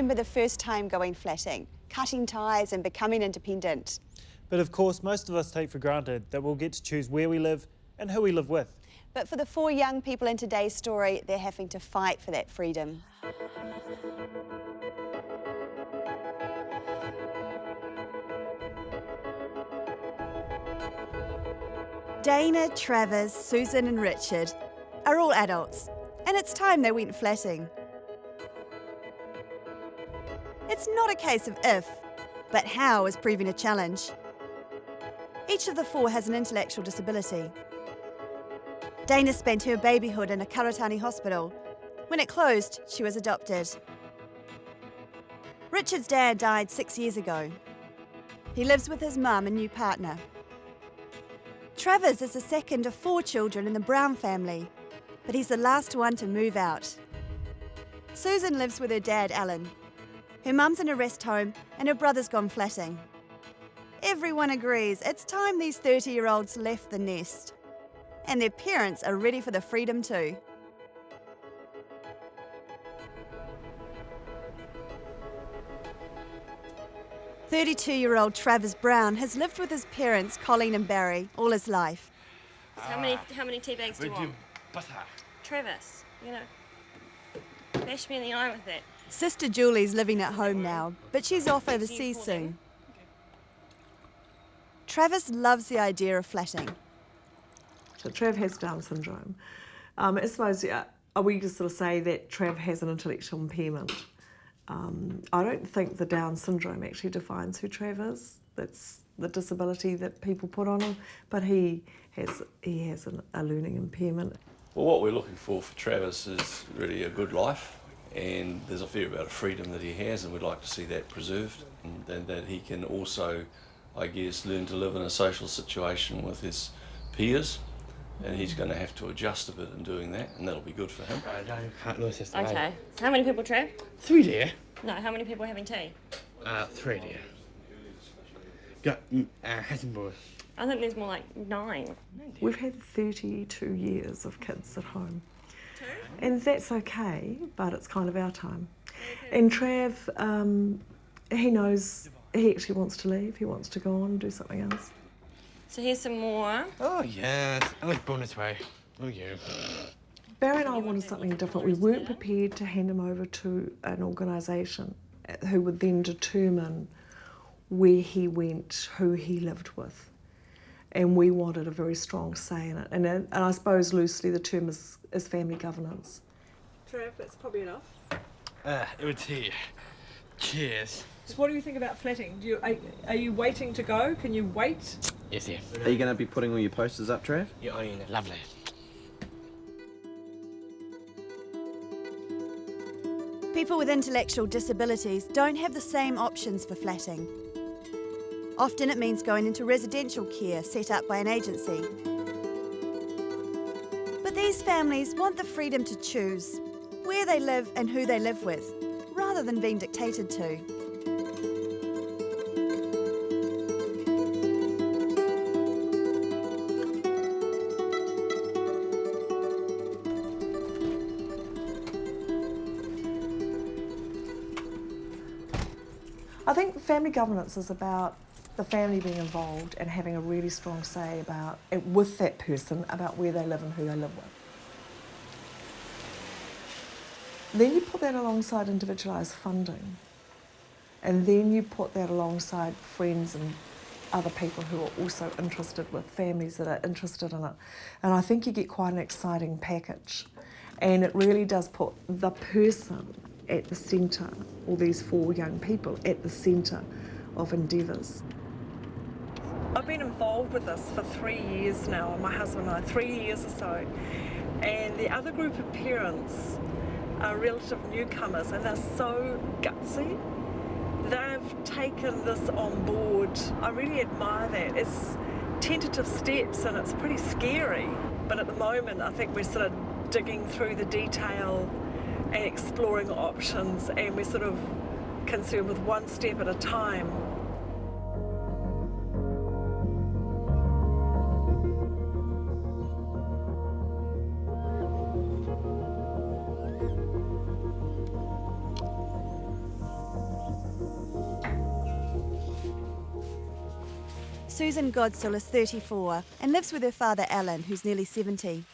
remember the first time going flatting, cutting ties and becoming independent. But of course, most of us take for granted that we'll get to choose where we live and who we live with. But for the 4 young people in today's story, they're having to fight for that freedom. Daina, Travers, Susan and Richard are all adults, and it's time they went flatting. It's not a case of if, but how is proving a challenge. Each of the 4 has an intellectual disability. Daina spent her babyhood in a Karatani hospital. When it closed, she was adopted. Richard's dad died 6 years ago. He lives with his mum and new partner. Travers is the second of 4 children in the Brown family, but he's the last one to move out. Susan lives with her dad, Alan. Her mum's in a rest home and her brother's gone flatting. Everyone agrees it's time these 30-year-olds left the nest. And their parents are ready for the freedom too. "32-year-old Travers Brown has lived with his parents, Colleen and Barry, all his life. How many tea bags do you want? Travers, you know, bash me in the eye with that. Sister Julie's living at home now, but she's off overseas soon. Travers loves the idea of flatting. So Trav has Down syndrome. I suppose we just sort of say that Trav has an intellectual impairment. I don't think the Down syndrome actually defines who Trav is. That's the disability that people put on him, but he has a learning impairment. Well, what we're looking for Travers is really a good life, and there's a fair amount of freedom that he has, and we'd like to see that preserved, and that he can also, I guess, learn to live in a social situation with his peers. And he's going to have to adjust a bit in doing that, and that'll be good for him. Okay. So how many people, Trav? 3, dear. No, how many people are having tea? 3, dear. Got Hassenboy. I think there's more like 9. We've had 32 years of kids at home. And that's okay, but it's kind of our time. And Trav, he knows he actually wants to leave. He wants to go on and do something else. So here's some more. Oh, yes. I was born this way. Oh, yeah. Barry and I wanted something different. We weren't prepared to hand him over to an organisation who would then determine where he went, who he lived with. And we wanted a very strong say in it. And I suppose loosely the term is family governance. Trav, that's probably enough. It was here. Cheers. So what do you think about flatting? Are you waiting to go? Can you wait? Yes, yeah. Are you going to be putting all your posters up, Trav? Yeah, oh, yeah, lovely. People with intellectual disabilities don't have the same options for flatting. Often it means going into residential care set up by an agency. But these families want the freedom to choose where they live and who they live with, rather than being dictated to. I think family governance is about the family being involved and having a really strong say about with that person about where they live and who they live with. Then you put that alongside individualised funding, and then you put that alongside friends and other people who are also interested, with families that are interested in it. And I think you get quite an exciting package. And it really does put the person at the centre, all these 4 young people at the centre of endeavours. I've been involved with this for 3 years now, my husband and I, 3 years or so. And the other group of parents are relative newcomers, and they're so gutsy. They've taken this on board. I really admire that. It's tentative steps and it's pretty scary. But at the moment, I think we're sort of digging through the detail and exploring options, and we're sort of concerned with one step at a time. Susan Godsill is 34 and lives with her father Alan, who's nearly 70.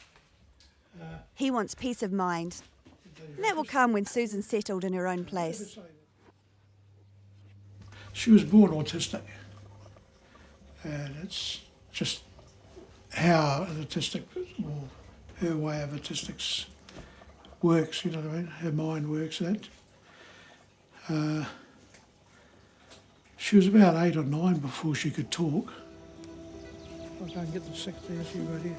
He wants peace of mind, and that will come when Susan's settled in her own place. She was born autistic, and it's just how an autistic, or her way of autistics works, you know what I mean? Her mind works that. She was about 8 or 9 before she could talk. I'll go and get the 6 there, see right here.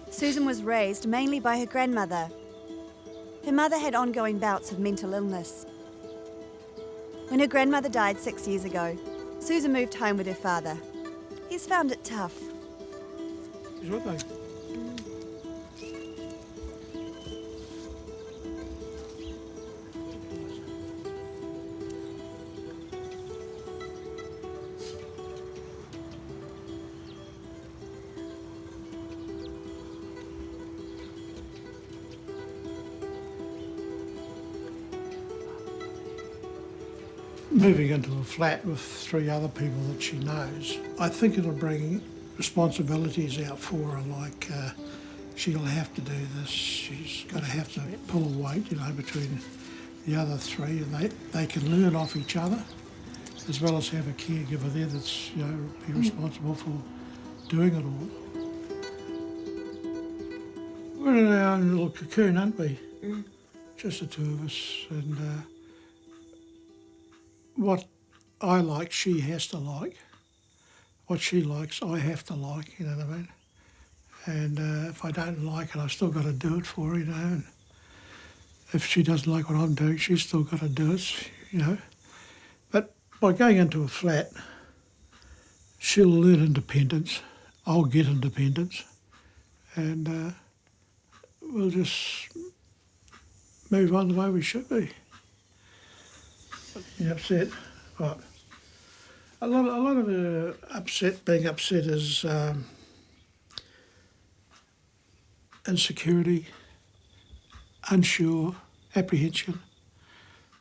Susan was raised mainly by her grandmother. Her mother had ongoing bouts of mental illness. When her grandmother died 6 years ago, Susan moved home with her father. He's found it tough. Is what they? Moving into a flat with 3 other people that she knows, I think it'll bring responsibilities out for her, like she'll have to do this, she's going to have to pull weight, you know, between the other 3, and they can learn off each other, as well as have a caregiver there that's, you know, be responsible for doing it all. We're in our own little cocoon, aren't we? Just the 2 of us, and what I like, she has to like. What she likes, I have to like, you know what I mean? And if I don't like it, I've still got to do it for her, you know. And if she doesn't like what I'm doing, she's still got to do it, you know. But by going into a flat, she'll learn independence. I'll get independence. And we'll just move on the way we should be. You upset? What? A lot of being upset is insecurity, unsure, apprehension.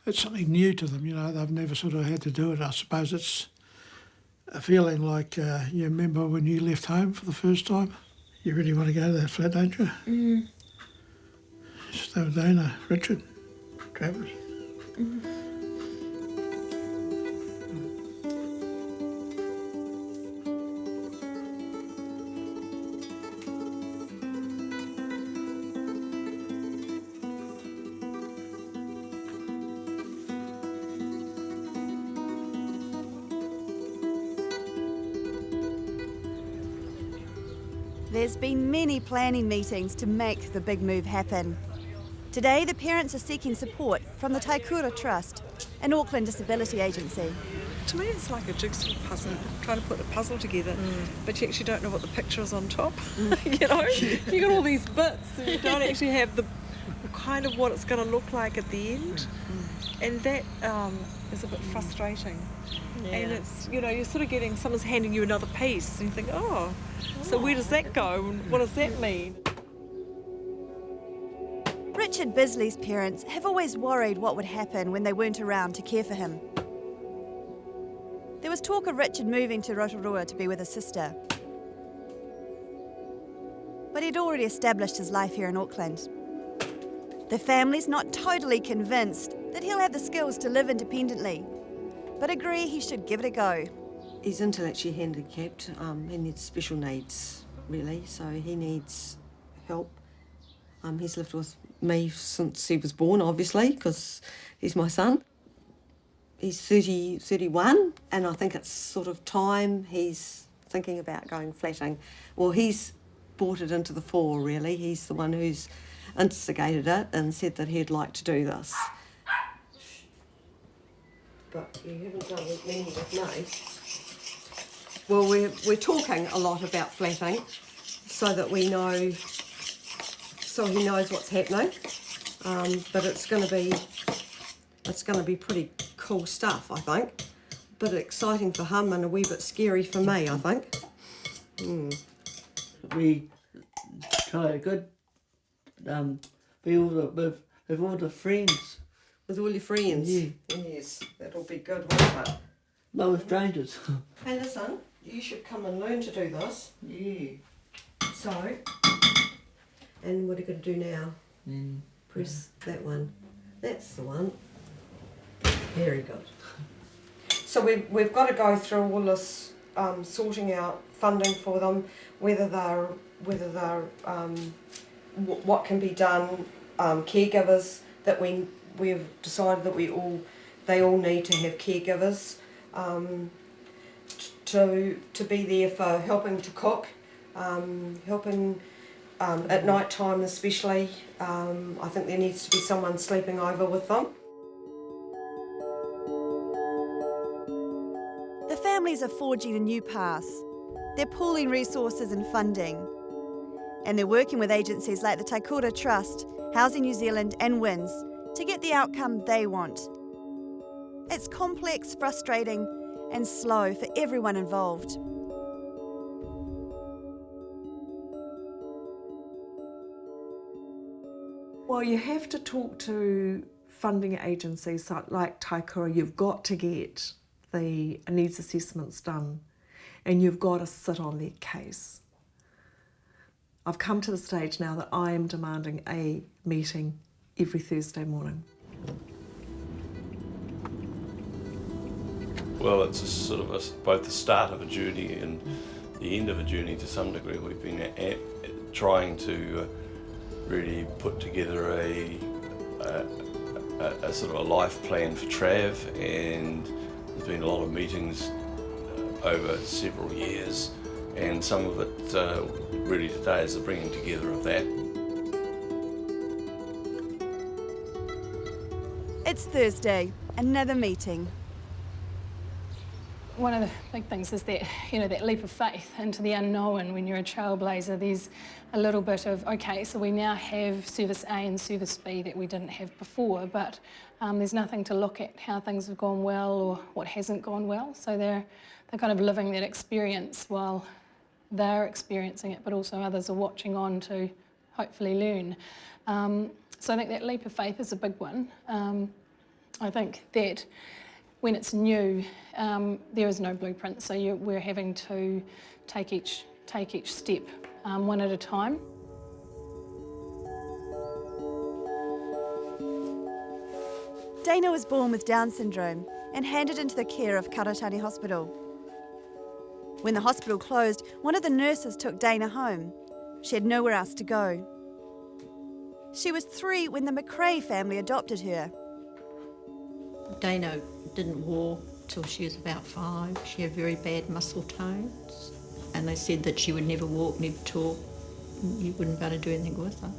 It's something new to them, you know, they've never sort of had to do it. I suppose it's a feeling like, you remember when you left home for the first time? You really want to go to that flat, don't you? Stay with Daina, Richard, Travers. There's been many planning meetings to make the big move happen. Today, the parents are seeking support from the Taikura Trust, an Auckland disability agency. To me, it's like a jigsaw puzzle, trying to put a puzzle together, but you actually don't know what the picture is on top. You know, you got all these bits, and you don't actually have the kind of what it's going to look like at the end, and that is a bit frustrating. Yeah. And it's, you know, you're sort of getting, someone's handing you another piece, and you think, oh, so where does that go, and what does that mean? Richard Bisley's parents have always worried what would happen when they weren't around to care for him. There was talk of Richard moving to Rotorua to be with his sister. But he'd already established his life here in Auckland. The family's not totally convinced that he'll have the skills to live independently, but agree he should give it a go. He's intellectually handicapped. He needs special needs, really, so he needs help. He's lived with me since he was born, obviously, because he's my son. He's 31, and I think it's sort of time he's thinking about going flatting. Well, he's brought it into the fore, really. He's the one who's instigated it and said that he'd like to do this. But you haven't done as many with me. Well, we're talking a lot about flatting so that we know, so he knows what's happening. But it's going to be pretty cool stuff, I think. Bit exciting for him and a wee bit scary for me, I think. We try a good be with all the friends. With all your friends? Yeah. Yes, that'll be good, won't it? No strangers. Hey, listen, you should come and learn to do this. Yeah. So, and what are you going to do now? Press that one. That's the one. Very good. So we've got to go through all this sorting out funding for them, whether they're what can be done, caregivers that we've decided that they all need to have caregivers to be there for helping to cook, helping at night time especially. I think there needs to be someone sleeping over with them. The families are forging a new path. They're pooling resources and funding. And they're working with agencies like the Taikura Trust, Housing New Zealand and WINS to get the outcome they want. It's complex, frustrating and slow for everyone involved. Well, you have to talk to funding agencies like Taikura. You've got to get the needs assessments done and you've got to sit on their case. I've come to the stage now that I am demanding a meeting every Thursday morning. Well, it's both the start of a journey and the end of a journey to some degree. We've been trying to really put together a sort of a life plan for Trav, and there's been a lot of meetings over several years, and some of it really today is the bringing together of that. It's Thursday, another meeting. One of the big things is that, that leap of faith into the unknown when you're a trailblazer. There's a little bit of, okay, so we now have Service A and Service B that we didn't have before, but there's nothing to look at how things have gone well or what hasn't gone well. So they're kind of living that experience while they're experiencing it, but also others are watching on to hopefully learn. So I think that leap of faith is a big one. I think that when it's new, there is no blueprint, so we're having to take each step one at a time. Daina was born with Down syndrome and handed into the care of Karatani Hospital. When the hospital closed, one of the nurses took Daina home. She had nowhere else to go. She was 3 when the McRae family adopted her. Daina didn't walk till she was about 5. She had very bad muscle tones, and they said that she would never walk, never talk. You wouldn't be able to do anything with her.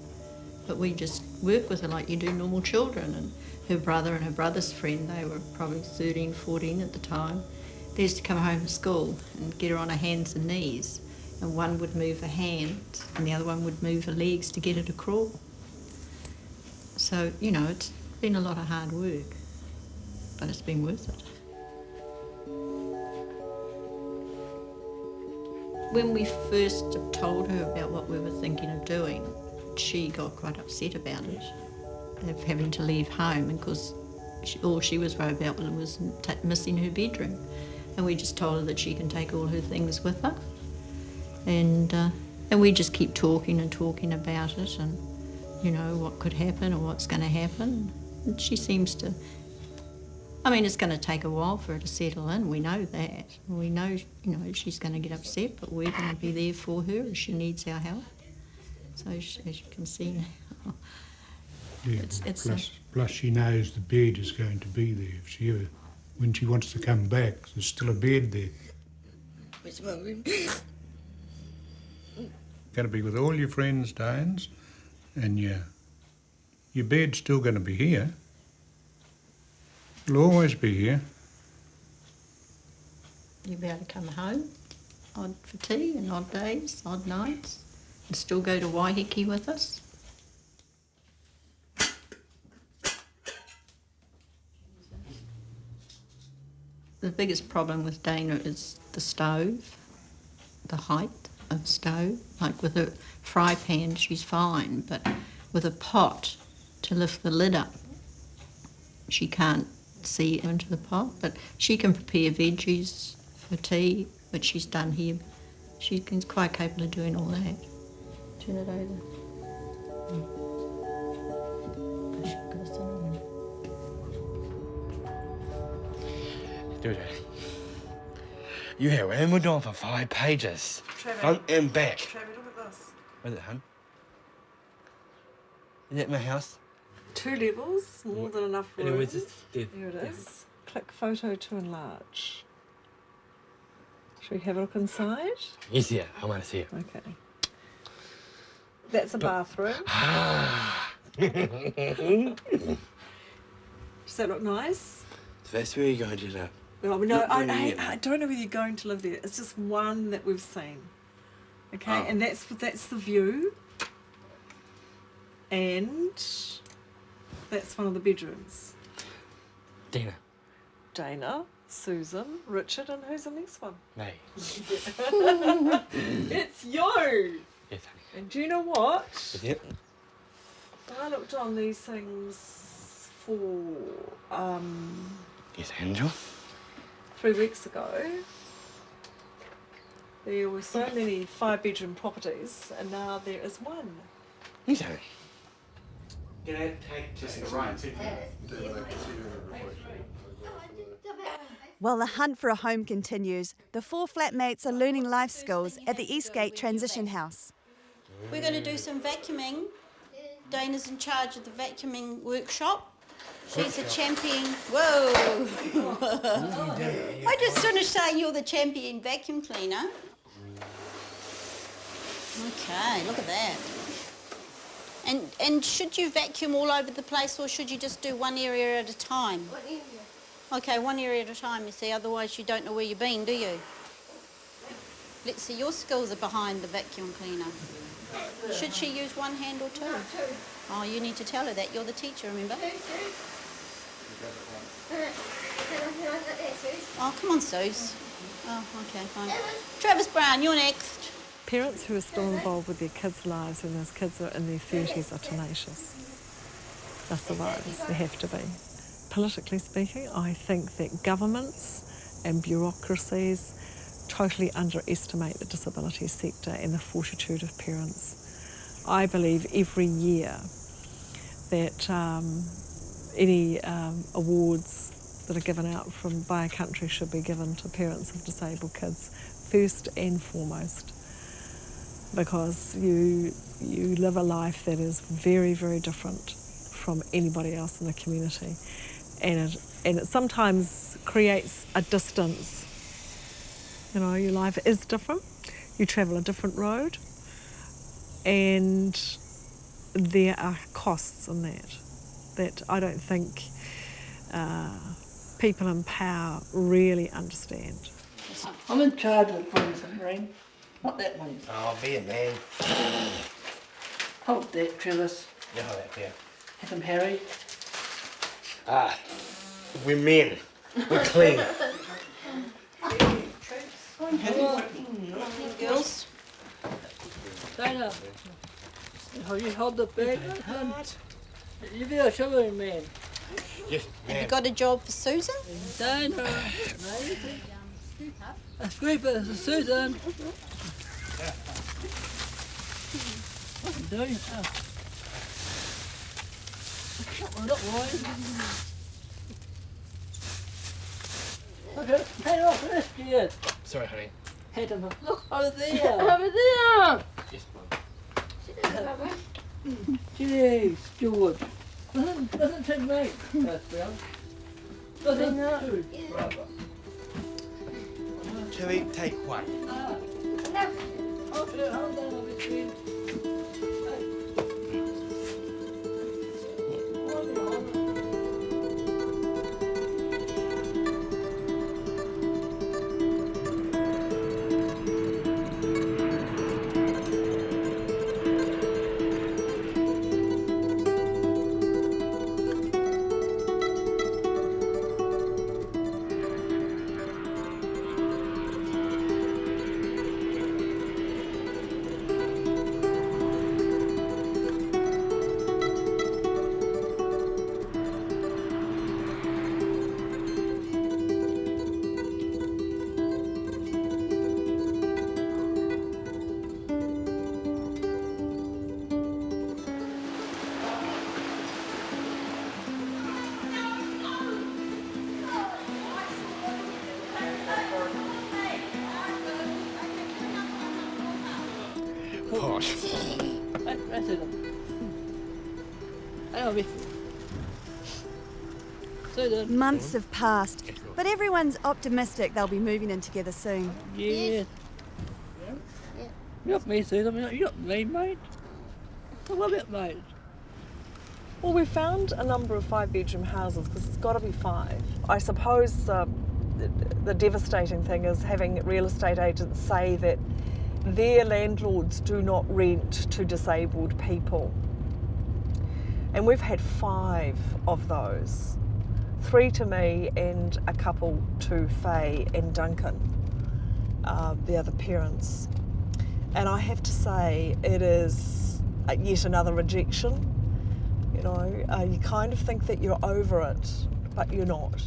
But we just work with her like you do normal children. And her brother and her brother's friend, they were probably 13, 14 at the time, they used to come home from school and get her on her hands and knees, and one would move her hands and the other one would move her legs to get her to crawl. So, it's been a lot of hard work, but it's been worth it. When we first told her about what we were thinking of doing, she got quite upset about it, of having to leave home, because all she was worried about was missing her bedroom. And we just told her that she can take all her things with her. And we just keep talking and talking about it, and, what could happen or what's going to happen. And she seems to... it's going to take a while for her to settle in. We know that. We know, she's going to get upset, but we're going to be there for her if she needs our help. So as you can see now, yeah, plus she knows the bed is going to be there. If when she wants to come back, there's still a bed there. Where's my room? Going to be with all your friends, Danes, and your bed's still going to be here. It'll always be here. you'll be able to come home for tea and odd days, odd nights, and still go to Waiheke with us. The biggest problem with Daina is the stove, the height of the stove. Like with a fry pan, she's fine, but with a pot to lift the lid up, she can't see into the pot. But she can prepare veggies for tea, which she's done here. She's quite capable of doing all that. Turn it over. Do it. You have rambled on for 5 pages. Front and back. Trevor, look at this. Where's it, hun? Is that my house? 2 levels, more than enough room. Where's this? There it is. Click photo to enlarge. Should we have a look inside? Yes, yeah, I want to see it. Okay. That's a bathroom. Does that look nice? So that's where you're going to live. Well, no, I don't know whether you're going to live there. It's just one that we've seen. Okay, and that's the view. And that's one of the bedrooms. Daina. Daina, Susan, Richard, and who's the next one? Me. It's you! Yes, And do you know what? honey. Yep. I looked on these things for Yes, Angel. 3 weeks ago. There were so many 5-bedroom properties, and now there is one. Yes, honey. Can I take just the right? While the hunt for a home continues, the 4 flatmates are learning life skills at the Eastgate Transition House. We're going to do some vacuuming. Daina's in charge of the vacuuming workshop. She's a champion. Whoa! I just finished saying you're the champion vacuum cleaner. Okay, look at that. And should you vacuum all over the place, or should you just do one area at a time? What area? Okay, one area at a time, you see, otherwise you don't know where you've been, do you? Let's see, your skills are behind the vacuum cleaner. Should she use one hand or 2? Oh, you need to tell her that. You're the teacher, remember? Oh, come on, Suze. Oh, okay, fine. Travers Brown, you're next. Parents who are still involved with their kids' lives when those kids are in their 30s are tenacious. They're survivors, they have to be. Politically speaking, I think that governments and bureaucracies totally underestimate the disability sector and the fortitude of parents. I believe every year that any awards that are given out by a country should be given to parents of disabled kids first and foremost, because you live a life that is very, very different from anybody else in the community, and it sometimes creates a distance. You know, your life is different, you travel a different road, and there are costs in that I don't think people in power really understand. I'm in charge of things and ring. Not that one. Oh, be a man. Hold that, Travers. You hold that there. Have him, Harry. Ah, we're men. We're clean. Girls. Daina, you hold the bag. You be a shoveling man. Yes, Have you got a job for Susan? Daina. A sweeper for Susan. What are you doing? Look, Roy. Okay, head off this kid. Sorry, honey. Head him. Look over there. Over there! Yes, Jeez, George. Listen to me. That's well. Listen to brother. Shall we take one? Okay, hold on a bit. gosh. That's it. I'll be. Months have passed, but everyone's optimistic they'll be moving in together soon. Yeah. You got me, Susan. You got me, mate. I love it, mate. Well, we found a number of 5-bedroom houses because it's got to be 5. I suppose the devastating thing is having real estate agents say that their landlords do not rent to disabled people. And we've had 5 of those. 3 to me and a couple to Faye and Duncan, the other parents. And I have to say, it is yet another rejection. You know, you kind of think that you're over it, but you're not.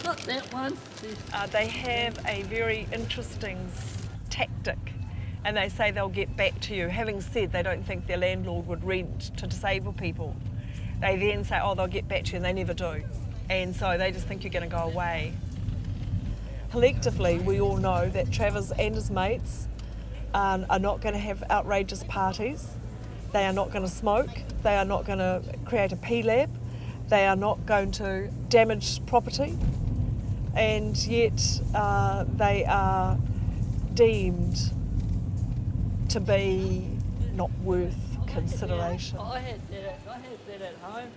Not that one. They have a very interesting tactic, and they say they'll get back to you. Having said they don't think their landlord would rent to disabled people, they then say, oh, they'll get back to you, and they never do. And so they just think you're going to go away. Collectively, we all know that Travers and his mates are not going to have outrageous parties. They are not going to smoke. They are not going to create a P-lab. They are not going to damage property. And yet they are deemed to be not worth consideration. I had that at home.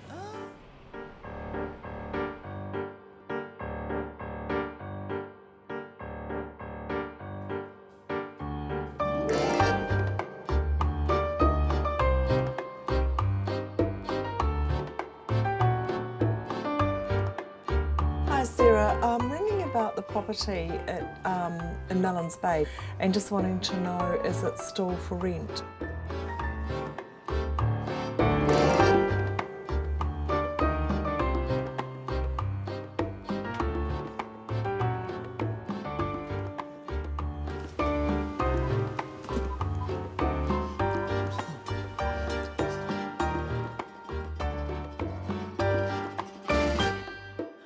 Hi Sarah, I'm ringing about the property in Mellons Bay and just wanting to know, is it still for rent?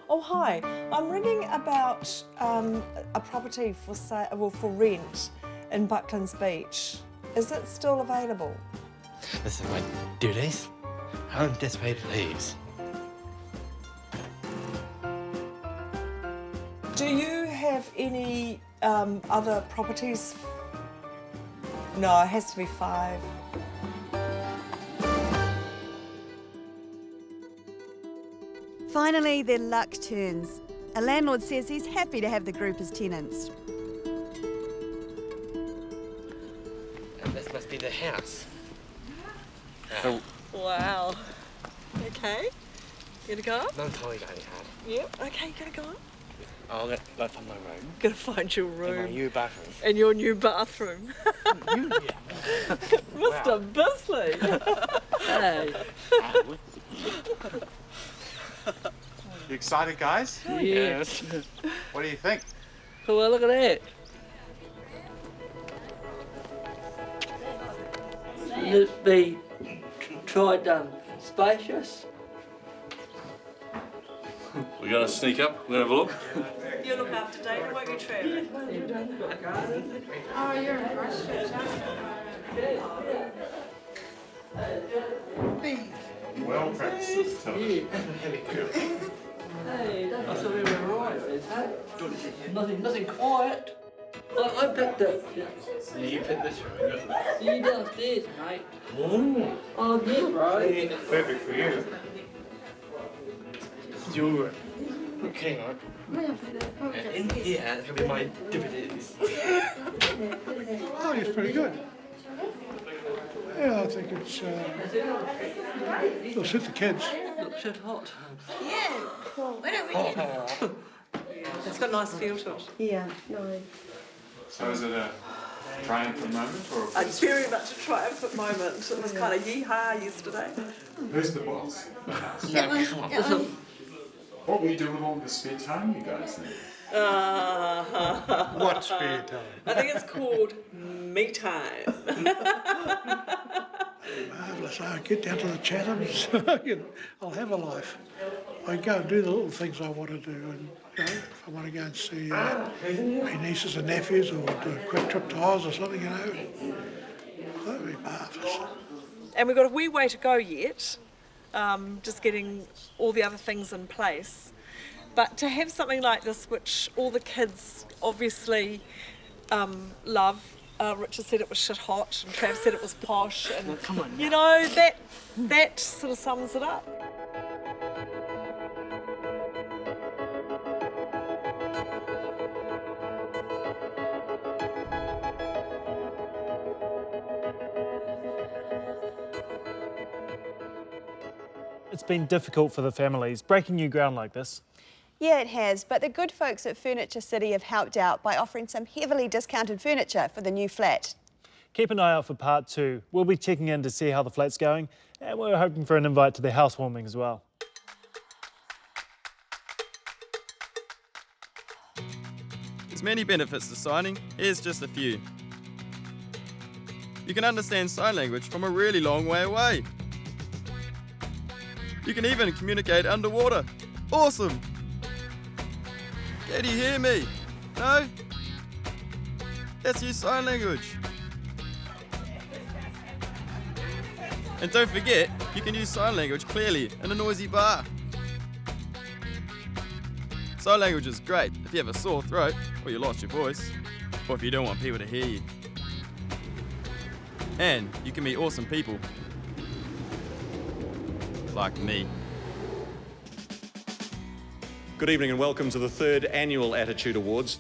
Oh hi, I'm ringing about a property for sale, well, for rent in Bucklands Beach. Is it still available? Listen, my duties. How anticipated leaves. Do you have any other properties? No, it has to be 5. Finally, their luck turns. A landlord says he's happy to have the group as tenants. And this must be the house. Wow. Okay. You gonna go up? No, I'm totally going hard. Yep. Okay, you gonna go up? I'll go find my room. Gonna find your In room. my new bathroom. And your new bathroom. Mr. Bisley. Hey. You excited, guys? Yes. What do you think? Well, look at that. This be tried spacious. We're going to sneak up, we're going to have a look. You look after Daina, won't you, Travers? Oh, you're in Christchurch, Well practiced. Hey, I thought we were right. Nothing quiet. I picked it. You picked this room. You downstairs, mate. Oh, yeah, bro. Perfect for you. Your room. Okay, on. And in here, it's going to be my dividends. Oh, it's pretty good. Yeah, I think it'll suit the kids. Looks so hot. Yeah, cool. It's got a nice feel to it. Yeah, no. So is it a triumphant moment or a It's very much a triumphant moment. It was kind of yee-haw yesterday. Who's the boss? What will you do with all the spare time you guys need? What spare time? I think it's called me time. Marvellous. I get down to the Chathams, I'll have a life. I go and do the little things I want to do, and if I want to go and see my nieces and nephews or do a quick trip to Oz or something, that'd be marvellous. And we've got a wee way to go yet, just getting all the other things in place. But to have something like this, which all the kids obviously love. Richard said it was shit hot, and Trav said it was posh, and come on, you know, that sort of sums it up. It's been difficult for the families, breaking new ground like this. Yeah, it has, but the good folks at Furniture City have helped out by offering some heavily discounted furniture for the new flat. Keep an eye out for part 2. We'll be checking in to see how the flat's going, and we're hoping for an invite to the housewarming as well. There's many benefits to signing. Here's just a few. You can understand sign language from a really long way away. You can even communicate underwater. Awesome! Can you hear me? No? Let's use sign language. And don't forget, you can use sign language clearly in a noisy bar. Sign language is great if you have a sore throat, or you lost your voice, or if you don't want people to hear you. And you can meet awesome people. Like me. Good evening and welcome to the 3rd Annual Attitude Awards.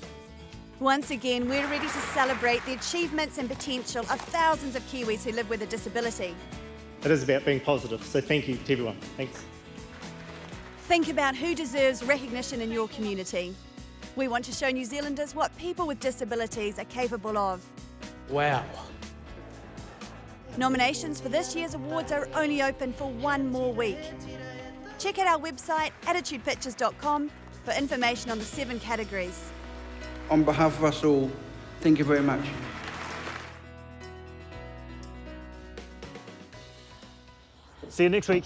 Once again, we're ready to celebrate the achievements and potential of thousands of Kiwis who live with a disability. It is about being positive, so thank you to everyone. Thanks. Think about who deserves recognition in your community. We want to show New Zealanders what people with disabilities are capable of. Wow. Nominations for this year's awards are only open for one more week. Check out our website, attitudepictures.com, for information on the 7 categories. On behalf of us all, thank you very much. See you next week.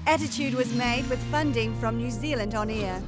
Attitude was made with funding from New Zealand On Air.